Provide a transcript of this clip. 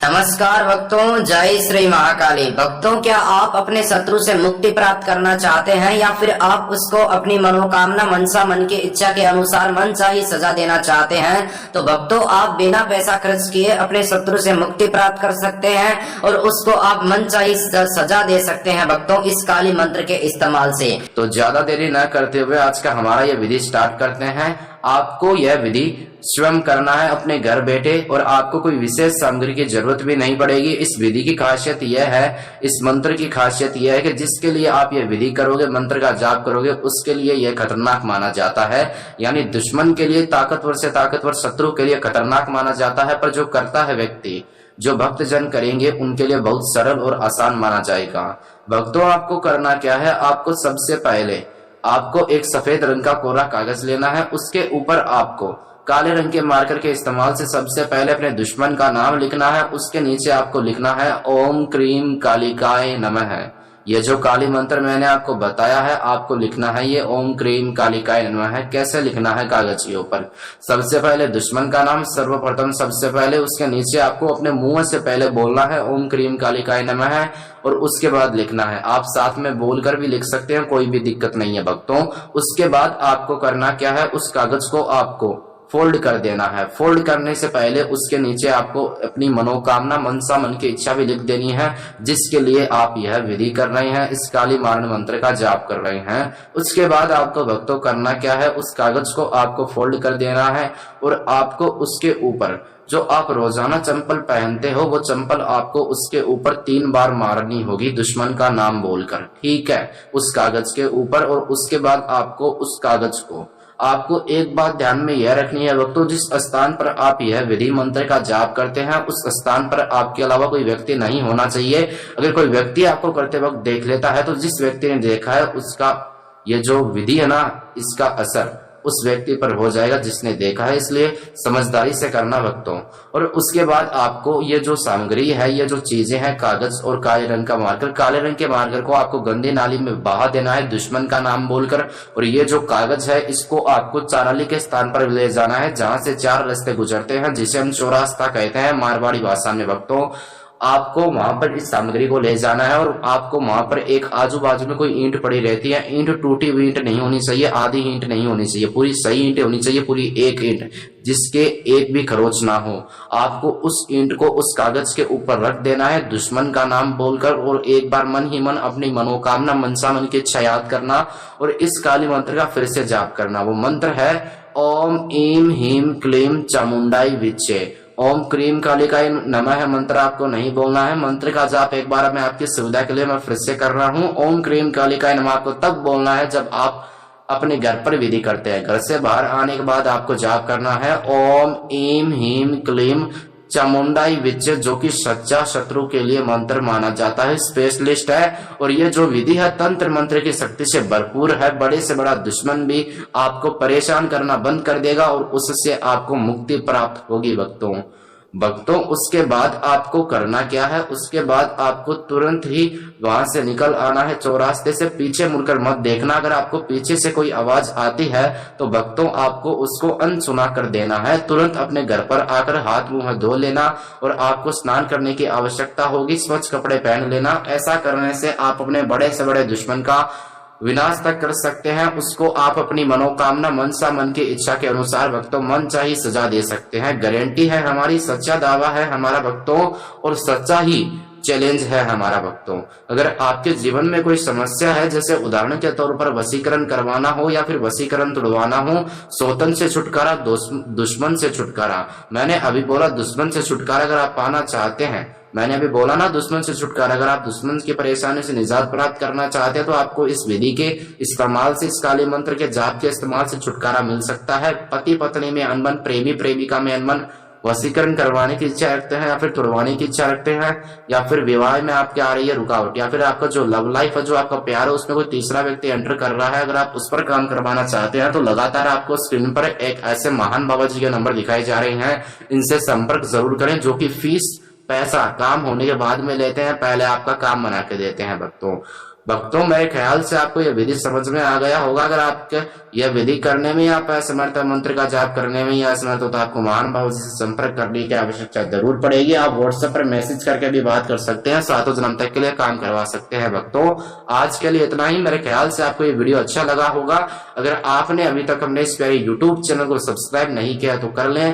नमस्कार भक्तों, जय श्री महाकाली। भक्तों, क्या आप अपने शत्रु से मुक्ति प्राप्त करना चाहते हैं या फिर आप उसको अपनी मनोकामना मनसा मन की इच्छा के अनुसार मनचाही सजा देना चाहते हैं? तो भक्तों, आप बिना पैसा खर्च किए अपने शत्रु से मुक्ति प्राप्त कर सकते हैं और उसको आप मनचाही सजा दे सकते हैं भक्तों, इस काली मंत्र के इस्तेमाल से। तो ज्यादा देरी न करते हुए आज का हमारा यह विधि स्टार्ट करते हैं। आपको यह विधि स्वयं करना है अपने घर बैठे और आपको कोई विशेष सामग्री की जरूरत भी नहीं पड़ेगी। इस विधि की खासियत यह है, इस मंत्र की खासियत यह है कि जिसके लिए आप यह विधि करोगे, मंत्र का जाप करोगे, उसके लिए यह खतरनाक माना जाता है। यानी दुश्मन के लिए ताकतवर से ताकतवर, शत्रु के लिए खतरनाक माना जाता है, पर जो करता है व्यक्ति, जो भक्तजन करेंगे, उनके लिए बहुत सरल और आसान माना जाएगा। भक्तों, आपको करना क्या है? आपको सबसे पहले आपको एक सफेद रंग का कोरा कागज लेना है। उसके ऊपर आपको काले रंग के मार्कर के इस्तेमाल से सबसे पहले अपने दुश्मन का नाम लिखना है। उसके नीचे आपको लिखना है ओम क्रीम कालिकाय नमः। ये जो काली मंत्र मैंने आपको बताया है, आपको लिखना है ये ओम क्रीम कालिकाय नमः। कैसे लिखना है? कागज के ऊपर सबसे पहले दुश्मन का नाम सर्वप्रथम, सबसे पहले उसके नीचे आपको अपने मुंह से पहले बोलना है ओम क्रीम कालिकाय नमः और उसके बाद लिखना है। आप साथ में बोलकर भी लिख सकते हैं, कोई भी दिक्कत नहीं है भक्तों। उसके बाद आपको करना क्या है? उस कागज को आपको फोल्ड कर देना है। फोल्ड करने से पहले उसके नीचे आपको अपनी मनोकामना मनसा मन की इच्छा भी लिख देनी है, जिसके लिए आप यह विधि कर रहे हैं, इस काली मारण मंत्र का जाप कर रहे हैं। उसके बाद आपको भक्तों करना क्या है? उस कागज को आपको फोल्ड कर देना है और आपको उसके ऊपर जो आप रोजाना चंपल पहनते हो, वो चंपल आपको उसके ऊपर 3 बार मारनी होगी दुश्मन का नाम बोलकर, ठीक है, उस कागज के ऊपर। और उसके बाद आपको उस कागज को आपको एक बात ध्यान में यह रखनी है भक्तों, जिस स्थान पर आप यह विधि मंत्र का जाप करते हैं, उस स्थान पर आपके अलावा कोई व्यक्ति नहीं होना चाहिए। अगर कोई व्यक्ति आपको करते वक्त देख लेता है, तो जिस व्यक्ति ने देखा है उसका ये जो विधि है ना, इसका असर उस व्यक्ति पर हो जाएगा जिसने देखा है। इसलिए समझदारी से करना भक्तों। और उसके बाद आपको ये जो सामग्री है, ये जो चीजें हैं, कागज और काले रंग का मार्कर, काले रंग के मार्कर को आपको गंदी नाली में बहा देना है दुश्मन का नाम बोलकर। और ये जो कागज है, इसको आपको चाराली के स्थान पर ले जाना है, जहां से 4 रास्ते गुजरते हैं, जिसे हम चौरास्ता कहते हैं मारवाड़ी भाषा में भक्तों। आपको वहां पर इस सामग्री को ले जाना है और आपको वहां पर एक आजू बाजू में कोई ईंट पड़ी रहती है, ईंट टूटी हुई ईंट नहीं होनी चाहिए, आधी ईंट नहीं होनी चाहिए, पूरी सही ईंट होनी चाहिए, पूरी एक ईंट जिसके एक भी खरोच ना हो। आपको उस ईंट को उस कागज के ऊपर रख देना है दुश्मन का नाम बोलकर, और एक बार मन ही मन अपनी मनोकामना मनसा मन की इच्छा याद करना और इस काली मंत्र का फिर से जाप करना। वो मंत्र है ओम ईम हीम क्लीम चामुंडाई विच्चे। ओम क्रीम कालिकाय नमः मंत्र आपको नहीं बोलना है। मंत्र का जाप एक बार मैं आपकी सुविधा के लिए मैं फिर से कर रहा हूँ। ओम क्रीम कालिकाय नमः आपको तब बोलना है जब आप अपने घर पर विधि करते हैं। घर से बाहर आने के बाद आपको जाप करना है ओम ईम हीम क्लीम चामुंडाई विच्चे, जो कि सच्चा शत्रु के लिए मंत्र माना जाता है, स्पेशलिस्ट है। और ये जो विधि है तंत्र मंत्र की शक्ति से भरपूर है। बड़े से बड़ा दुश्मन भी आपको परेशान करना बंद कर देगा और उससे आपको मुक्ति प्राप्त होगी भक्तों। उसके बाद आपको करना क्या है? उसके बाद आपको तुरंत ही वहां से निकल आना है, चौरास्ते से पीछे मुड़कर मत देखना। अगर आपको पीछे से कोई आवाज आती है तो भक्तों आपको उसको अनसुना कर देना है। तुरंत अपने घर पर आकर हाथ मुंह धो लेना और आपको स्नान करने की आवश्यकता होगी, स्वच्छ कपड़े पहन लेना। ऐसा करने से आप अपने बड़े से बड़े दुश्मन का विनाश तक कर सकते हैं। उसको आप अपनी मनोकामना मनसा मन की इच्छा के अनुसार भक्तों मन चाही सजा दे सकते हैं। गारंटी है हमारी, सच्चा दावा है हमारा भक्तों, और सच्चा ही चैलेंज है हमारा भक्तों। अगर आपके जीवन में कोई समस्या है, जैसे उदाहरण के तौर पर वशीकरण करवाना हो या फिर वशीकरण तुड़वाना हो, सौतन से छुटकारा, दुश्मन से छुटकारा, मैंने अभी बोला दुश्मन से छुटकारा अगर आप पाना चाहते हैं, मैंने अभी बोला ना दुश्मन से छुटकारा, अगर आप दुश्मन की परेशानी से निजात प्राप्त करना चाहते हैं तो आपको इस विधि के इस्तेमाल से, इस काली मंत्र के जाप के इस्तेमाल से छुटकारा मिल सकता है। पति पत्नी में अनबन, प्रेमी प्रेमिका में अनबन, वशीकरण करवाने की इच्छा रखते हैं या फिर तुड़वाने की इच्छा रखते हैं, या फिर विवाह में आपके आ रही है रुकावट, या फिर आपका जो लव लाइफ है, जो आपका प्यार है, उसमें कोई तीसरा व्यक्ति एंटर कर रहा है, अगर आप उस पर काम करवाना चाहते हैं तो लगातार आपको स्क्रीन पर एक ऐसे महान बाबा जी के नंबर दिखाई जा रहे हैं, इनसे संपर्क जरूर करें, जो कि फीस पैसा काम होने के बाद में लेते हैं, पहले आपका काम बना के देते हैं भक्तों। भक्तों मेरे ख्याल से आपको यह विधि समझ में आ गया होगा। अगर आपके यह विधि करने में आप असमर्थ मंत्र का जाप करने में या असमर्थ हो तो आपको महान भाव से संपर्क करने की आवश्यकता जरूर पड़ेगी। आप व्हाट्सएप पर मैसेज करके भी बात कर सकते हैं, सातों जन्म तक के लिए काम करवा सकते हैं। भक्तों आज के लिए इतना ही। मेरे ख्याल से आपको ये वीडियो अच्छा लगा होगा। अगर आपने अभी तक हमने इस प्यारे यूट्यूब चैनल को सब्सक्राइब नहीं किया तो कर लें।